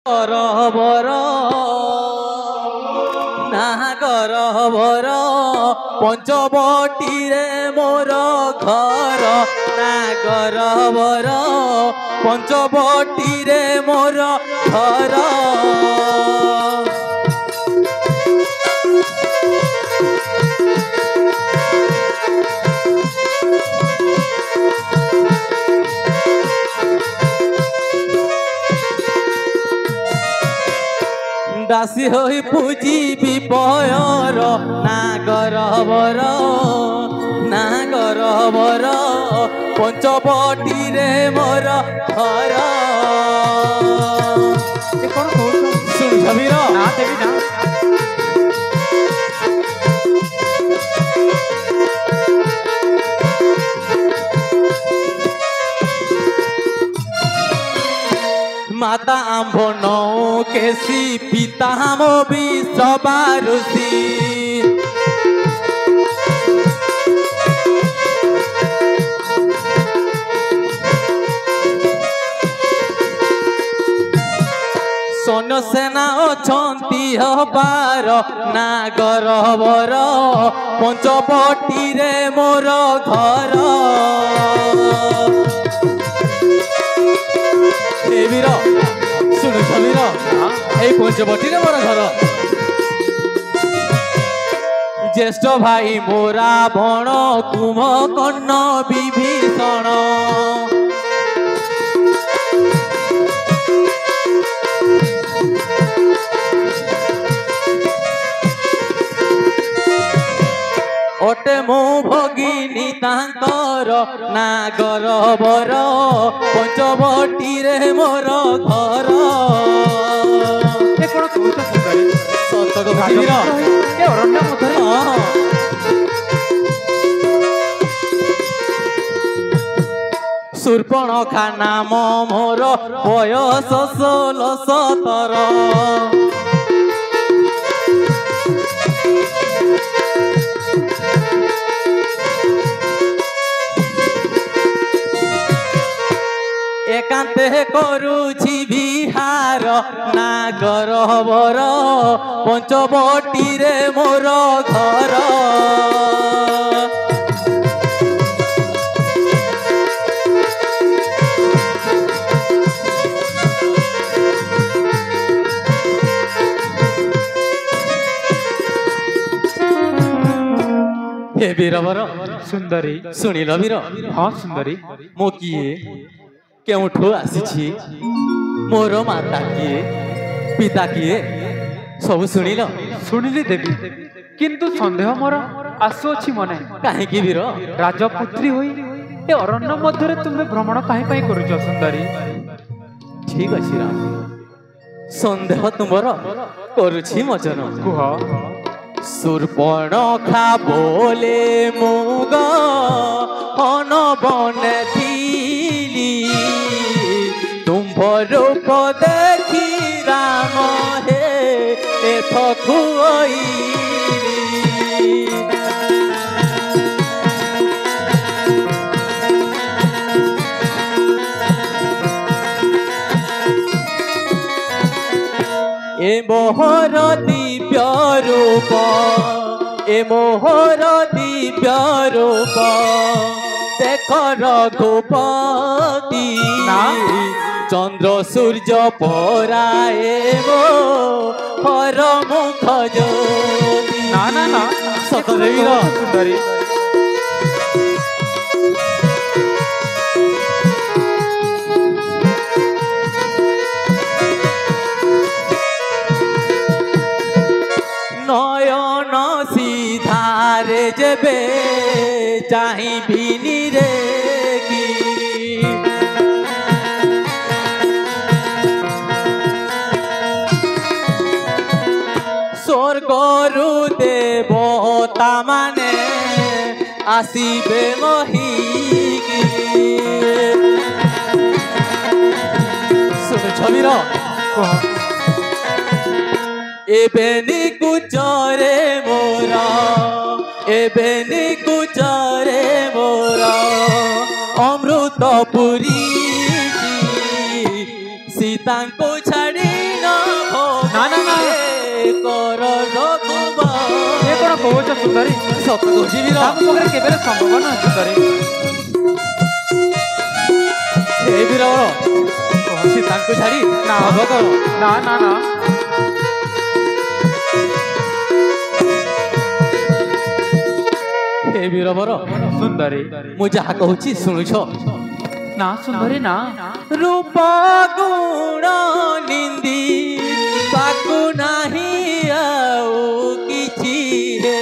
গরবর না গরবর পঞ্চবটিরে মোর ঘর না গরবর পঞ্চবটিরে মোর ঘর দাসী হই পূজিবি পয়র না গরবর না গরবর পঞ্চবটিরে মোর ঘর শুনছবির না দেবী না মাতা আম্ভ নৌ কেশি পিতা মো বিশ্ববারুষি সৈন্য সেনা অছন্তি হবার না গরবর পঞ্চবটিরে মোর ঘর বীর শুনুছ বীর এই পঞ্চবটিরে মোর ঘর জ্যেষ্ঠ ভাই মোরা ভণ কুম্ভকর্ণ বিভীষণ অটে মো ভগিনী তাঙ্কর না গরবর পঞ্চবটিরে মোর ঘর কোন কହୁଛ ସୁନ୍ଦରୀ ସତ କହୁଛିର ଏ ଅରଣ୍ୟ ମଧ୍ୟରେ ଶୂର୍ପଣଖା ନାମ ମୋର ବୟସ 16-17 একান্তে করুছি বিহার না গরবর পঞ্চবটিরে মোর ঘর হে বীরবর ସୁନ୍ଦରୀ শুনিল বীর ହଁ ସୁନ୍ଦରୀ মো কিয়ে কেউঠু আসিছি মোর মাতা কিয়ে পিতা কিয়ে সবু শুনিল ଶୁଣିଲି ଦେବୀ କିନ୍ତୁ ସନ୍ଦେହ ମୋର ଆସୁଅଛି ମନେ କାହିଁକି ବୀର ରାଜପୁତ୍ରୀ ହୋଇ ଏ ଅରଣ୍ୟ ମଧ୍ୟରେ ତୁମେ ଭ୍ରମଣ କାହିଁ ପାଇଁ କରୁଛ ସୁନ୍ଦରୀ ঠিক আছে রাম সন্দেহ তোমার করুছি মজন କୁହ শূর্পণখা বলে মুগ হন বনে থিলি তুম্ভ রূপ দেখি রাম হে এথ খুইলি এ মোহর দিব্য রূপ এ মোহর দিব্য রূপ দেখ রঘুপতি না। চন্দ্র সূর্য পরায়ে মো হর মুখ জ্যোতি ନା ନା ନା ସତରେ ବୀର ସୁନ୍ଦରୀ নয়ন সিধারে যেবে চাহিবিনি রে কি স্বর্গরু দেবতা মানে আসিবে মহিকি শুনুছ বীর କୁହ এবে নিকুচরে মোর এবে নিকুচরে মোর অমৃতপুরী সীতাঙ্কু ছাড়ি ন ସୁନ୍ଦରୀ ସତ କହୁଛି ବୀର ଆମ ପାଖରେ କେବେ ସମ୍ଭବ ନୁହେଁ ସୁନ୍ଦରୀ ଏ ବୀରବର ସୀତାଙ୍କୁ ଛାଡ଼ି ନା ହବ କର ନା ନା ନା ହେ ବୀରବର ସୁନ୍ଦରୀ ମୁଁ ଯାହା କହୁଛି ଶୁଣୁଛ ନା ସୁନ୍ଦରୀ ନା ରୂପ ଗୁଣ ନିନ୍ଦି ତାକୁ ନାହିଁ ଆଉ କିଛି ରେ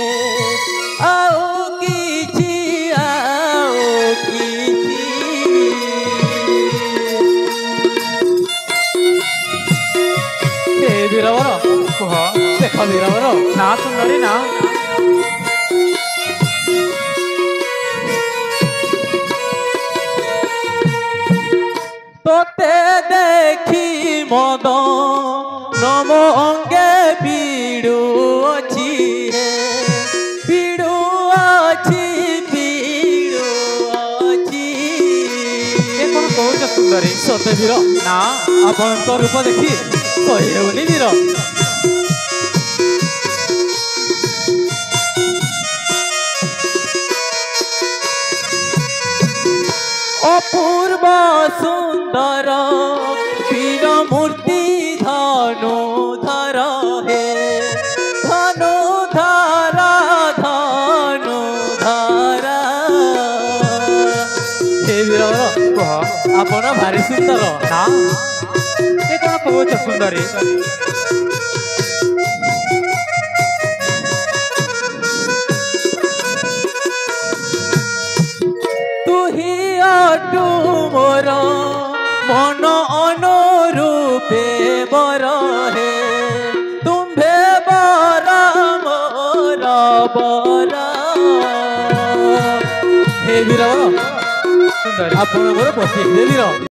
ଆଉ କିଛି ହେ ବୀରବର କୁହ ଦେଖ ବୀରବର ନା ସୁନ୍ଦରୀ ନା তোতে দেখি মদ নম অঙ্গে পিড়ু অছি পিড়ু অছি পিড়ু অছি ଏ କଣ କହୁଛ ସୁନ୍ଦରୀ ସତେ ବୀର ନା ଆପଣଙ୍କ ରୂପ ଦେଖି କହି ହେଉନି ବୀର অপূর্ব সুন্দর বীর মূর্তি ধনু ধর হে ধনু ধরা ধনু ধরা হে বীরবর କୁହ ଆପଣ ଭାରି ସୁନ୍ଦର ନା ଏ କଣ କହୁଛ ସୁନ୍ଦରୀ তুহি অটু মোর মন অনুরূপে বর হে তুম্ভে বর মোর বর হে বীর ସୁନ୍ଦରୀ ଆପଣ ମୋର ପତି হে ବୀର